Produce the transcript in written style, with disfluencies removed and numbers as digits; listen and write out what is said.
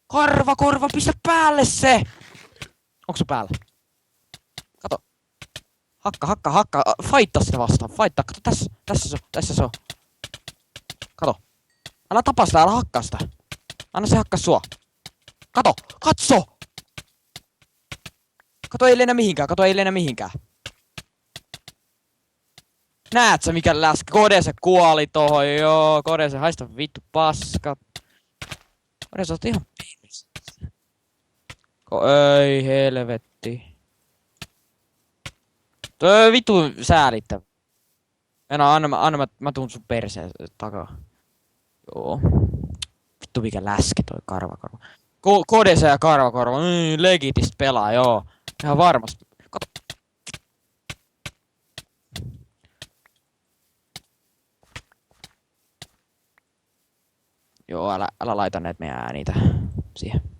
Korva, pistä päälle se! Onko se päällä? Kato. Hakka. Fightaa sitä vastaan. Fightaa. Kato, tässä se on. Kato. Älä tapa sitä, älä hakkaa sitä. Anna se hakkaa sua. Katso! Kato, ei lennä mihinkään. Näet sä mikä läski? Kodese kuoli tohon, joo. Kodese, haista vittu paska. Kodese, oot ihan piirissä. Ei helvetti. Toi vittu säälittävä. Anna mä tuun sun perseen takaa. Joo. Vittu mikä läski toi karvakorva. Kodese ja karvakorva. Legitist pelaa, joo. Ihan varmasti. Kato. Joo, älä laita näitä meidän ääniitä siihen.